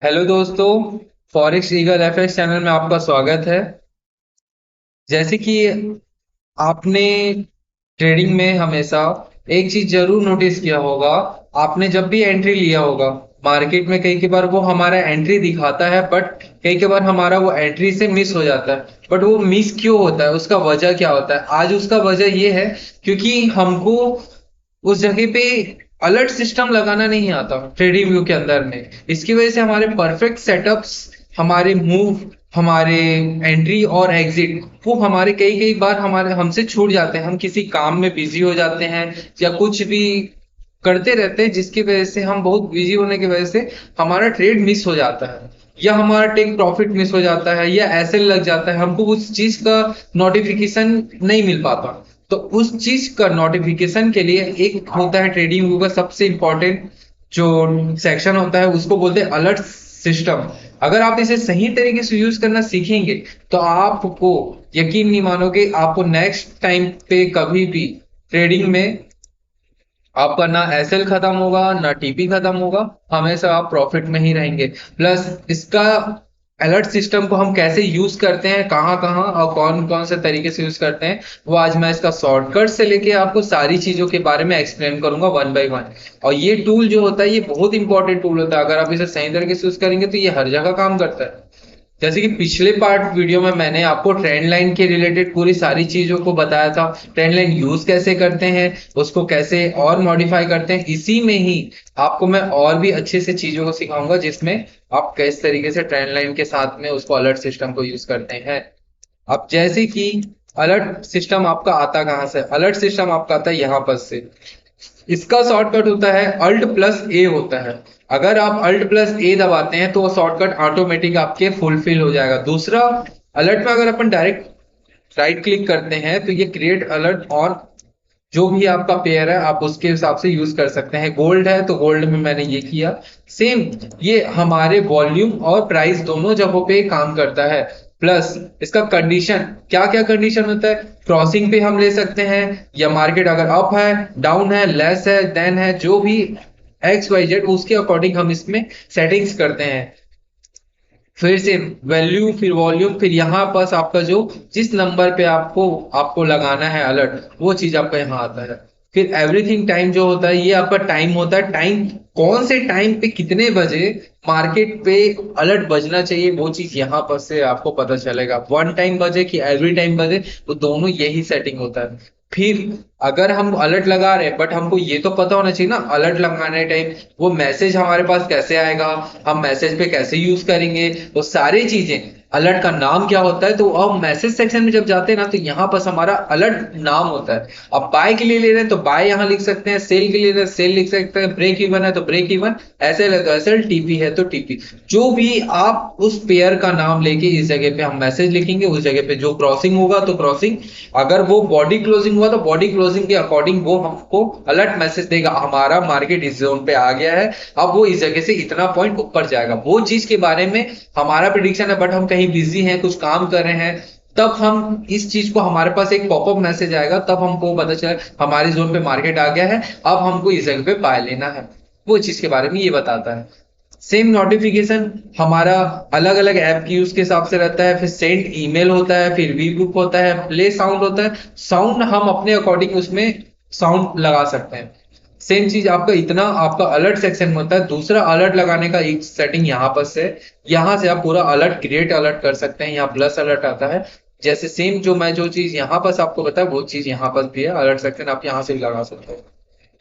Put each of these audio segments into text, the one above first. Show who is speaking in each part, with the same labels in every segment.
Speaker 1: Hello दोस्तों। Forex eagle FX channel में आपका स्वागत है। जैसे कि आपने ट्रेडिंग में हमेशा एक चीज जरूर नोटिस किया होगा। आपने जब भी एंट्री लिया होगा मार्केट में, कई कई बार वो हमारा एंट्री दिखाता है, बट कई कई बार हमारा वो एंट्री से मिस हो जाता है। बट वो मिस क्यों होता है, उसका वजह क्या होता है? आज उसका वजह ये है क्योंकि हमको उस जगह पे अलर्ट सिस्टम लगाना नहीं आता ट्रेडिंग व्यू के अंदर में। इसकी वजह से हमारे परफेक्ट सेटअप्स, हमारे मूव, हमारे एंट्री और एग्जिट, वो हमारे कई कई बार हमारे हमसे छूट जाते हैं। हम किसी काम में बिजी हो जाते हैं या कुछ भी करते रहते हैं, जिसकी वजह से हम बहुत बिजी होने की वजह से हमारा ट्रेड मिस हो जाता है, या हमारा टेक प्रॉफिट मिस हो जाता है, या ऐसे लग जाता है, हमको उस चीज का नोटिफिकेशन नहीं मिल पाता। तो उस चीज का नोटिफिकेशन के लिए एक होता है ट्रेडिंग व्यू का सबसे इंपॉर्टेंट जो सेक्शन होता है, उसको बोलते हैं अलर्ट सिस्टम। अगर आप इसे सही तरीके से यूज करना सीखेंगे तो आपको यकीन नहीं मानोगे, आपको नेक्स्ट टाइम पे कभी भी ट्रेडिंग में आपका ना एसएल खत्म होगा ना टीपी खत्म होगा, हमेशा आप प्रॉफिट में ही रहेंगे। प्लस इसका अलर्ट सिस्टम को हम कैसे यूज करते हैं, कहाँ कहाँ और कौन कौन से तरीके से यूज करते हैं, वो आज मैं इसका शॉर्टकट से लेके आपको सारी चीजों के बारे में एक्सप्लेन करूंगा वन बाय वन। और ये टूल जो होता है ये बहुत इंपॉर्टेंट टूल होता है। अगर आप इसे सही तरीके से यूज करेंगे तो ये हर जगह काम करता है। जैसे कि पिछले पार्ट वीडियो में मैंने आपको ट्रेंड लाइन के रिलेटेड पूरी सारी चीजों को बताया था, ट्रेंड लाइन यूज कैसे करते हैं, उसको कैसे और मॉडिफाई करते हैं। इसी में ही आपको मैं और भी अच्छे से चीजों को सिखाऊंगा जिसमें आप किस तरीके से ट्रेंड लाइन के साथ में उसको अलर्ट सिस्टम को यूज करते हैं। अब जैसे कि अलर्ट सिस्टम आपका आता कहाँ से? अलर्ट सिस्टम आपका आता है यहाँ पर से। इसका शॉर्टकट होता है अल्ट प्लस ए होता है। अगर आप अल्ट प्लस ए दबाते हैं तो वो शॉर्टकट ऑटोमेटिक आपके फुलफिल हो जाएगा। दूसरा, अलर्ट में अगर अपन डायरेक्ट राइट क्लिक करते हैं तो ये क्रिएट अलर्ट ऑन, जो भी आपका पेयर है आप उसके हिसाब से यूज कर सकते हैं। गोल्ड है तो गोल्ड में मैंने ये किया। सेम ये हमारे वॉल्यूम और प्राइस दोनों जगहों पे काम करता है। प्लस इसका कंडीशन, क्या क्या कंडीशन होता है, क्रॉसिंग पे हम ले सकते हैं, या मार्केट अगर अप है, डाउन है, लेस है, देन है, जो भी एक्स वाई जेड, उसके अकॉर्डिंग हम इसमें सेटिंग्स करते हैं। फिर से वैल्यू, फिर वॉल्यूम, फिर यहाँ पास आपका जो जिस नंबर पे आपको आपको लगाना है अलर्ट, वो चीज आपका यहाँ आता है। फिर एवरीथिंग टाइम जो होता है ये आपका टाइम होता है। टाइम कौन से टाइम पे कितने बजे मार्केट पे अलर्ट बजना चाहिए, वो चीज यहाँ पर से आपको पता चलेगा। वन टाइम बजे कि एवरी टाइम बजे, वो दोनों यही सेटिंग होता है। फिर अगर हम अलर्ट लगा रहे हैं, बट हमको ये तो पता होना चाहिए ना अलर्ट लगाने टाइम वो मैसेज हमारे पास कैसे आएगा, हम मैसेज पे कैसे यूज करेंगे, वो सारी चीजें, अलर्ट का नाम क्या होता है। तो अब मैसेज सेक्शन में जब जाते हैं ना तो यहाँ पर हमारा अलर्ट नाम होता है। अब बाय के लिए ले रहे हैं तो बाय यहाँ लिख सकते हैं, सेल के लिए सेल लिख सकते हैं, ब्रेक इवन है तो ब्रेक इवन, ऐसे है तो ऐसे, टीपी है तो टीपी। जो भी आप उस पेयर का नाम लेके इस जगह पे हम मैसेज लिखेंगे, उस जगह पे जो क्रॉसिंग होगा तो क्रॉसिंग, अगर वो बॉडी क्लोजिंग हुआ तो बॉडी क्लोजिंग के अकॉर्डिंग वो हमको अलर्ट मैसेज देगा, हमारा मार्केट इस जोन पे आ गया है, अब वो इस जगह से इतना पॉइंट ऊपर जाएगा। वो चीज के बारे में हमारा प्रिडिक्शन है, बट हम कहीं बिजी हैं, कुछ काम कर रहे हैं, तब हम इस चीज को, हमारे पास एक पॉपअप मैसेज आएगा, तब हमको पता चला हमारी जोन पे मार्केट आ गया है, अब हमको इस जगह पे बाय लेना है। वो चीज के बारे में ये बताता है। सेम नोटिफिकेशन हमारा अलग अलग ऐप की यूज के हिसाब से रहता है। फिर सेंड ईमेल होता है, फिर वी बुक होता है, प्ले साउंड होता है। साउंड हम अपने अकॉर्डिंग उसमें साउंड लगा सकते हैं। सेम चीज आपका इतना आपका अलर्ट सेक्शन में होता है। दूसरा, अलर्ट लगाने का एक सेटिंग यहाँ पर से, यहाँ से आप पूरा अलर्ट क्रिएट अलर्ट कर सकते हैं। यहाँ प्लस अलर्ट आता है। जैसे सेम जो मैं जो चीज यहाँ पर आपको बताया वो चीज यहाँ पर भी है। अलर्ट सेक्शन आप यहाँ से भी लगा सकते हो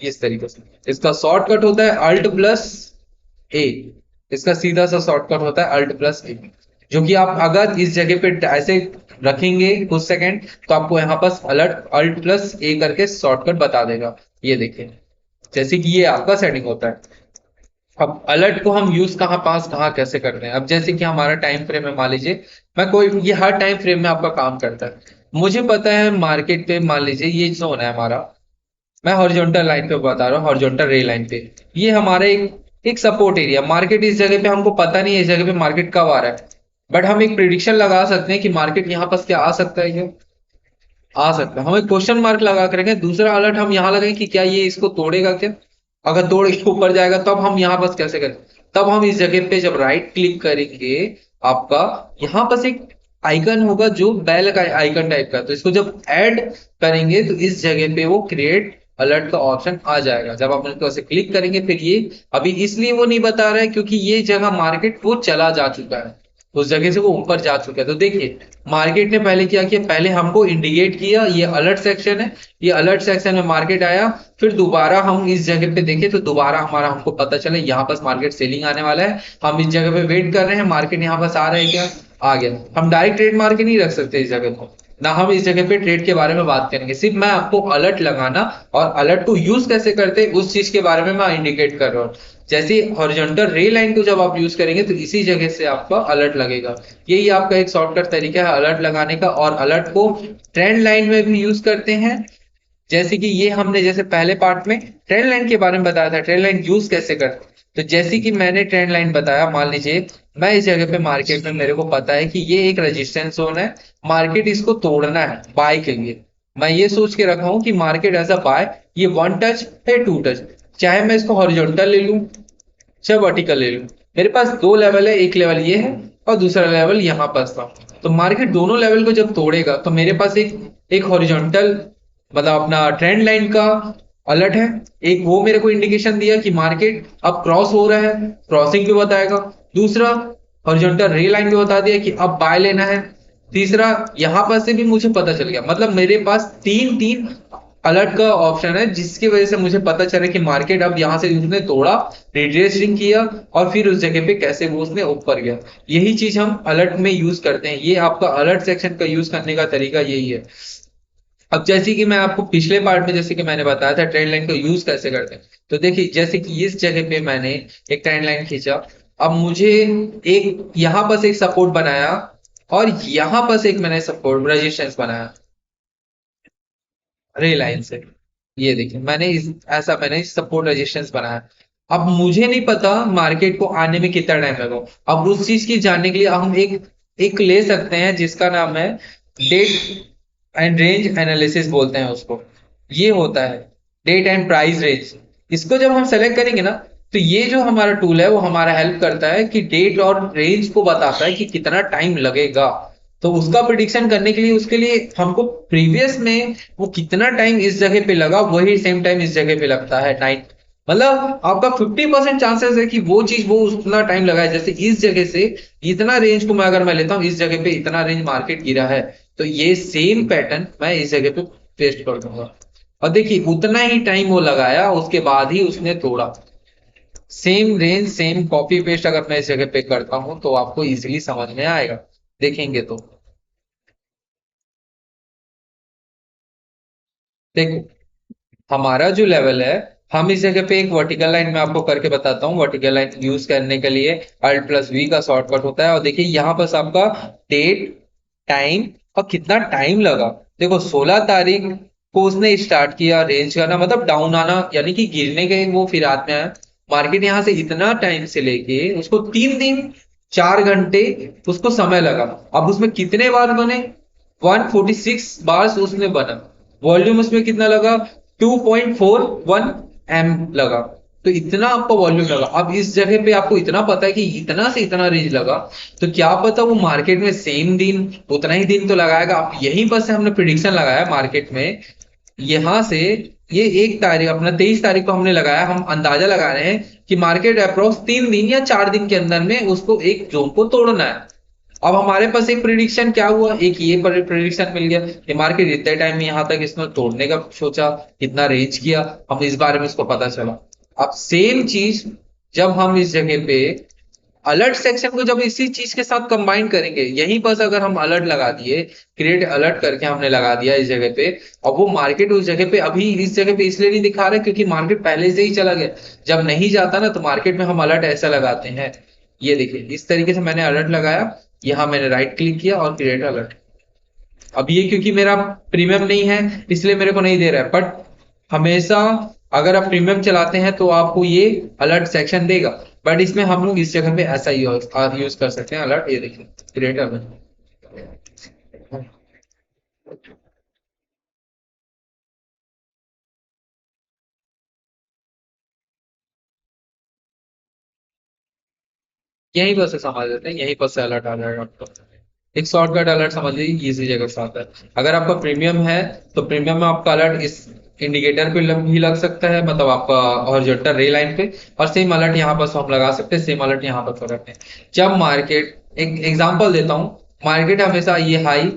Speaker 1: इस तरीके से। इसका शॉर्टकट होता है अल्ट प्लस ए। इसका सीधा सा शॉर्टकट होता है अल्ट प्लस ए, जो कि आप अगर इस जगह पे ऐसे रखेंगे कुछ सेकंड तो आपको यहाँ पर अलर्ट अल्ट प्लस ए करके शॉर्टकट बता देगा। ये देखिए, जैसे कि ये आपका सेटिंग होता है। अब अलर्ट को हम यूज कहाँ पास कहाँ कैसे करते हैं? अब जैसे कि हमारा टाइम फ्रेम है, मान लीजिए मैं कोई, ये हर टाइम फ्रेम में आपका काम करता है। मुझे पता है मार्केट पे मान लीजिए ये जोन है हमारा, मैं हॉरिजॉन्टल लाइन पे बता रहा हूँ, हॉरिजॉन्टल रे लाइन पे, ये हमारा एक एक सपोर्ट एरिया। मार्केट इस जगह पे हमको पता नहीं है इस जगह पे मार्केट कब आ रहा है, बट हम एक प्रिडिक्शन लगा सकते हैं कि मार्केट यहाँ पास क्या आ सकता है, ये आ सकता है। हम एक क्वेश्चन मार्क लगा कर रखें। दूसरा अलर्ट हम यहाँ लगाएं कि क्या ये इसको तोड़ेगा क्या, अगर तोड़ के ऊपर जाएगा तो अब हम यहाँ पास कैसे करें। तब हम इस जगह पे जब राइट क्लिक करेंगे, आपका यहाँ बस एक आइकन होगा जो बेल का आइकन टाइप का, तो इसको जब ऐड करेंगे तो इस जगह पे वो क्रिएट अलर्ट का ऑप्शन आ जाएगा। जब आप उसको ऐसे क्लिक करेंगे, फिर ये अभी इसलिए वो नहीं बता रहा है क्योंकि ये जगह मार्केट वो चला जा चुका है, उस जगह से वो ऊपर जा चुका है। तो देखिए मार्केट ने पहले क्या किया, पहले हमको इंडिकेट किया ये अलर्ट सेक्शन है, ये अलर्ट सेक्शन में मार्केट आया, फिर दोबारा हम इस जगह पे देखें तो दोबारा हमारा हमको पता चला यहाँ पास मार्केट सेलिंग आने वाला है। हम इस जगह पे वेट कर रहे हैं, मार्केट यहाँ पास आ रहा है क्या, आ गया। हम डायरेक्ट ट्रेड मार के नहीं रख सकते इस जगह को, ना हम इस जगह पे ट्रेड के बारे में बात करेंगे, सिर्फ मैं आपको अलर्ट लगाना और अलर्ट को यूज कैसे करते हैं उस चीज के बारे में मैं इंडिकेट कर रहा हूँ। जैसे हॉरिजॉन्टल रे लाइन को जब आप यूज करेंगे तो इसी जगह से आपका अलर्ट लगेगा। यही आपका एक शॉर्टकट तरीका है अलर्ट लगाने का, और अलर्ट को ट्रेंड लाइन में भी यूज करते हैं। जैसे कि ये हमने जैसे पहले पार्ट में ट्रेंड लाइन के बारे में बताया था, ट्रेंड लाइन यूज कैसे करते हैं। तो जैसे कि मैंने ट्रेंड लाइन बताया, मान लीजिए मैं इस जगह पे मार्केट में मेरे को पता है कि ये एक रेजिस्टेंस जोन है, मार्केट इसको तोड़ना है बाय के लिए। मैं ये सोच के रखा हूं कि मार्केट एज अ बाय, ये वन टच है टू टच, चाहे मैं इसको हॉरिजॉन्टल ले लूं चाहे वर्टिकल ले लूं। मेरे पास दो लेवल है, एक लेवल ये है और दूसरा लेवल यहाँ पास था। तो मार्केट दोनों लेवल को जब तोड़ेगा तो मेरे पास एक एक हॉरिजॉन्टल मतलब अपना ट्रेंड लाइन का अलर्ट है, एक वो मेरे को इंडिकेशन दिया कि मार्केट अब क्रॉस हो रहा है, क्रॉसिंग पे बताएगा। दूसरा हॉरिजॉन्टल रे लाइन पे बता दिया कि अब बाय लेना है। तीसरा यहाँ पर से भी मुझे पता चल गया, मतलब मेरे पास तीन तीन अलर्ट का ऑप्शन है जिसकी वजह से मुझे पता चला कि मार्केट अब यहाँ से उसने तोड़ा, रिट्रेसिंग किया और फिर उस जगह पे कैसे वो उसने ऊपर गया। यही चीज हम अलर्ट में यूज करते हैं, ये आपका अलर्ट सेक्शन का यूज करने का तरीका यही है। अब जैसे कि मैं आपको पिछले पार्ट में जैसे कि मैंने बताया था ट्रेंड लाइन को यूज कैसे करते हैं, तो देखिए जैसे कि इस जगह पे मैंने एक ट्रेंड लाइन खींचा, अब मुझे एक यहाँ पर एक सपोर्ट बनाया और यहाँ पर एक मैंने सपोर्ट रेजिस्टेंस बनाया रे लाइन से। ये देखिए मैंने ऐसा मैंने सपोर्ट रेजिस्टेंस बनाया। अब मुझे नहीं पता मार्केट को आने में कितना टाइम लगा, अब उस चीज की जानने के लिए हम एक एक ले सकते हैं जिसका नाम है डेट एंड रेंज एनालिसिस बोलते हैं उसको। ये होता है डेट एंड प्राइस रेंज। इसको जब हम सेलेक्ट करेंगे ना, तो ये जो हमारा टूल है वो हमारा हेल्प करता है कि डेट और रेंज को बताता है कि कितना टाइम लगेगा। तो उसका प्रिडिक्शन करने के लिए उसके लिए हमको प्रीवियस में वो कितना टाइम इस जगह पे लगा वही सेम टाइम इस जगह पे लगता है 9, मतलब आपका 50% चांसेस है कि वो चीज वो उतना टाइम लगा है। जैसे इस जगह से इतना रेंज को मैं अगर मैं लेता हूँ, इस जगह पे इतना रेंज मार्केट गिरा है, तो ये सेम पैटर्न मैं इस जगह पे पेस्ट कर दूंगा। और देखिए उतना ही टाइम वो लगाया, उसके बाद ही उसने तोड़ा। Same range same copy paste अगर मैं इस जगह पे करता हूं तो आपको इजीली समझ में आएगा, देखेंगे तो। देखो हमारा जो लेवल है, हम इस जगह पे एक वर्टिकल लाइन में आपको करके बताता हूँ। वर्टिकल लाइन यूज करने के लिए अल्ट प्लस वी का शॉर्टकट होता है, और देखिए यहाँ पर आपका डेट, टाइम और कितना टाइम लगा। देखो 16 तारीख को उसने स्टार्ट किया रेंज करना, मतलब डाउन आना यानी कि गिरने के वो फिरात में आया। मार्केट यहाँ से इतना टाइम से लेके उसको 3 दिन 4 घंटे उसको समय लगा। अब उसमें कितने बार बने, 146 बार उसने बना। वॉल्यूम उसमें कितना लगा, 2.41 एम लगा। तो इतना आपका वॉल्यूम लगा। अब इस जगह पे आपको इतना पता है कि इतना से इतना रेंज लगा, तो क्या पता वो मार्केट में सेम दिन उतना ही दिन तो लगाएगा। आप यहीं पर से हमने प्रिडिक्शन लगाया मार्केट में, यहां से ये 1 तारीख अपना 23 तारीख को हमने लगाया, हम अंदाजा लगा रहे हैं कि मार्केट अप्रोक्स 3 दिन या 4 दिन के अंदर में उसको एक जोन को तोड़ना है। अब हमारे पास एक प्रिडिक्शन क्या हुआ, एक ये प्रिडिक्शन मिल गया कि मार्केट इतने टाइम में यहां तक इसने तोड़ने का सोचा, कितना रेंज किया, हम इस बारे में इसको पता चला। अब सेम चीज जब हम इस जगह पे अलर्ट सेक्शन को जब इसी चीज के साथ कंबाइन करेंगे, यहीं पर अगर हम अलर्ट लगा दिए, क्रिएट अलर्ट करके हमने लगा दिया इस जगह पे, और वो मार्केट उस जगह पे अभी इस जगह पे इसलिए नहीं दिखा रहा क्योंकि मार्केट पहले से ही चला गया। जब नहीं जाता ना तो मार्केट में हम अलर्ट ऐसा लगाते हैं। ये देखिए इस तरीके से मैंने अलर्ट लगाया, यहाँ मैंने राइट क्लिक किया और क्रिएट अलर्ट। अब ये क्योंकि मेरा प्रीमियम नहीं है इसलिए मेरे को नहीं दे रहा है, बट हमेशा अगर आप प्रीमियम चलाते हैं तो आपको ये अलर्ट सेक्शन देगा। बट इसमें हम लोग इस जगह पे ऐसा यूज कर सकते हैं अलर्ट, ये देखिए क्रिएट अलर्ट। यहीं पर से समझ लेते हैं, यहीं पर से अलर्ट आ जाएगा आपको। एक शॉर्टकट अलर्ट समझ लीजिए, इसी जगह से आता है। अगर आपका प्रीमियम है तो प्रीमियम में आपका अलर्ट इस इंडिकेटर पे भी लग सकता है, मतलब आपका हॉरिजॉन्टल रे लाइन पे। और सेम अलर्ट यहाँ पर हम लगा सकते हैं, सेम अलर्ट यहाँ पर कर रखते हैं। जब मार्केट, एक एग्जांपल देता हूँ, मार्केट हमेशा ये हाई,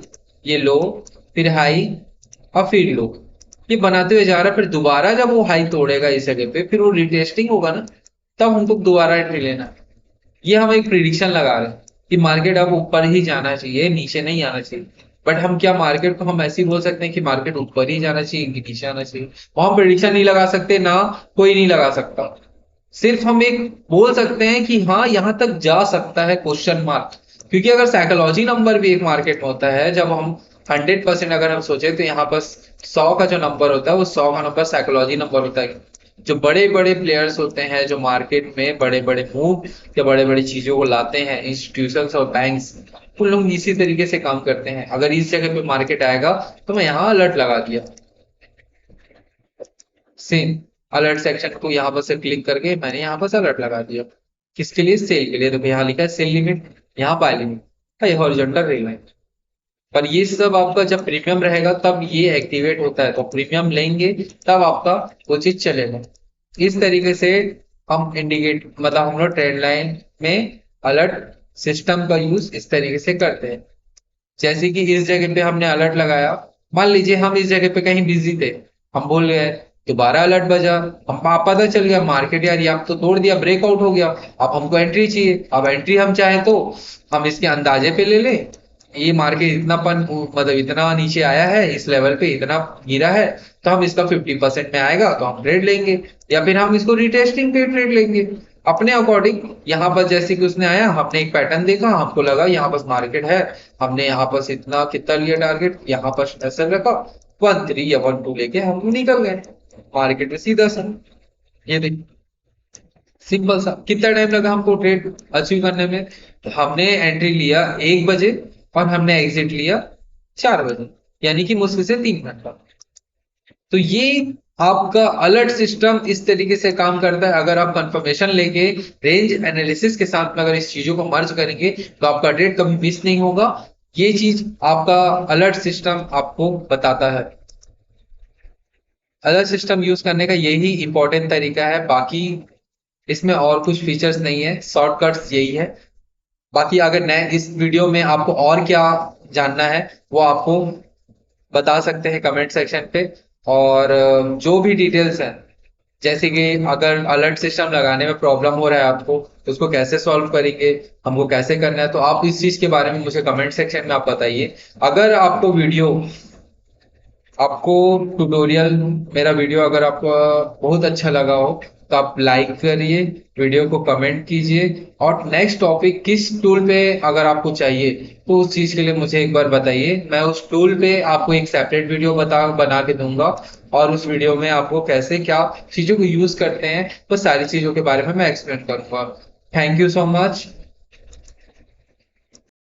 Speaker 1: ये लो, फिर हाई और फिर लो, ये बनाते हुए जा रहा है। फिर दोबारा जब वो हाई तोड़ेगा इस जगह पे, फिर वो रिटेस्टिंग होगा ना, तब हमको दोबारा एंट्री लेना है। ये हम एक प्रिडिक्शन लगा रहे हैं कि मार्केट अब ऊपर ही जाना चाहिए, नीचे नहीं आना चाहिए। बट हम क्या मार्केट को हम ऐसे ही बोल सकते हैं कि मार्केट ऊपर ही जाना चाहिए कि नीचे आना चाहिए? वो हम प्रिडिक्शन नहीं लगा सकते ना, कोई नहीं लगा सकता। सिर्फ हम एक बोल सकते हैं कि हाँ यहाँ तक जा सकता है, क्वेश्चन मार्क। क्योंकि अगर साइकोलॉजी नंबर भी एक मार्केट में होता है, जब हम 100% अगर हम सोचे तो यहाँ पर 100 का जो नंबर होता है वो 100 का नंबर साइकोलॉजी नंबर होता है। जो बड़े बड़े प्लेयर्स होते हैं, जो मार्केट में बड़े बड़े मूव या बड़े बड़ी चीजों को लाते हैं, इंस्टीट्यूशंस और बैंक्स, उन लोग इसी तरीके से काम करते हैं। अगर इस जगह पे मार्केट आएगा तो मैं यहाँ अलर्ट लगा दिया, सेम अलर्ट सेक्शन को यहाँ पर से क्लिक करके मैंने यहाँ पर से अलर्ट लगा दिया। किसके लिए? सेल के लिए। तो यहाँ लिखा है सेल लिमिट, यहाँ बाय लिमिट, ये हॉरिजॉन्टल रे लाइन। पर ये सब आपका जब प्रीमियम रहेगा तब ये एक्टिवेट होता है, तो प्रीमियम लेंगे तब आपका वो चीज चलेगा। इस तरीके से हम इंडिकेट, मतलब हम लोग ट्रेंड लाइन में अलर्ट सिस्टम का यूज इस तरीके से करते हैं। जैसे कि इस जगह पे हमने अलर्ट लगाया, मान लीजिए हम इस जगह पे कहीं बिजी थे, हम बोल गए, दोबारा अलर्ट बजा, हम पता चल गया मार्केट यार ये आप तो तोड़ दिया, ब्रेकआउट हो गया, अब हमको एंट्री चाहिए। अब एंट्री हम चाहें तो हम इसके अंदाजे पे ले लें, ये मार्केट इतना मतलब इतना नीचे आया है, इस लेवल पे इतना गिरा है, तो हम इसका 50% में आएगा तो हम ट्रेड लेंगे, या फिर हम इसको रिटेस्टिंग पे ट्रेड लेंगे अपने अकॉर्डिंग। यहाँ पर जैसे कि उसने आया, हमने एक पैटर्न देखा, हमको लगा यहाँ पर मार्केट है, हमने यहाँ पर इतना कितना लिया टारगेट, यहाँ पर ऐसा रखा 1 3 या 1 2 लेके हम निकल गए मार्केट में सीधा सा। ये देखिए, सिंपल सा। कितना टाइम लगा हमको ट्रेड अचीव करने में? तो हमने एंट्री लिया 1 बजे और हमने एग्जिट लिया 4 बजे, यानी कि मुश्किल से 3 घंटा। तो ये आपका अलर्ट सिस्टम इस तरीके से काम करता है। अगर आप कंफर्मेशन लेके रेंज एनालिसिस के साथ में अगर इस चीजों को मर्ज करेंगे तो आपका ट्रेड कभी मिस नहीं होगा। ये चीज आपका अलर्ट सिस्टम आपको बताता है। अलर्ट सिस्टम यूज करने का यही इंपॉर्टेंट तरीका है, बाकी इसमें और कुछ फीचर्स नहीं है, शॉर्टकट्स यही है। बाकी अगर नए इस वीडियो में आपको और क्या जानना है वो आपको बता सकते हैं कमेंट सेक्शन पे। और जो भी डिटेल्स हैं, जैसे कि अगर अलर्ट सिस्टम लगाने में प्रॉब्लम हो रहा है आपको, तो उसको कैसे सॉल्व करेंगे, हमको कैसे करना है, तो आप इस चीज के बारे में मुझे कमेंट सेक्शन में आप बताइए। अगर आपको वीडियो, आपको ट्यूटोरियल, मेरा वीडियो अगर आपको बहुत अच्छा लगा हो तो आप लाइक करिए, वीडियो को कमेंट कीजिए, और नेक्स्ट टॉपिक किस टूल पे अगर आपको चाहिए तो उस चीज के लिए मुझे एक बार बताइए। मैं उस टूल पे आपको एक सेपरेट वीडियो बना के दूंगा, और उस वीडियो में आपको कैसे क्या चीजों को यूज करते हैं वो सारी चीजों के बारे में मैं एक्सप्लेन करूंगा। Thank you so much.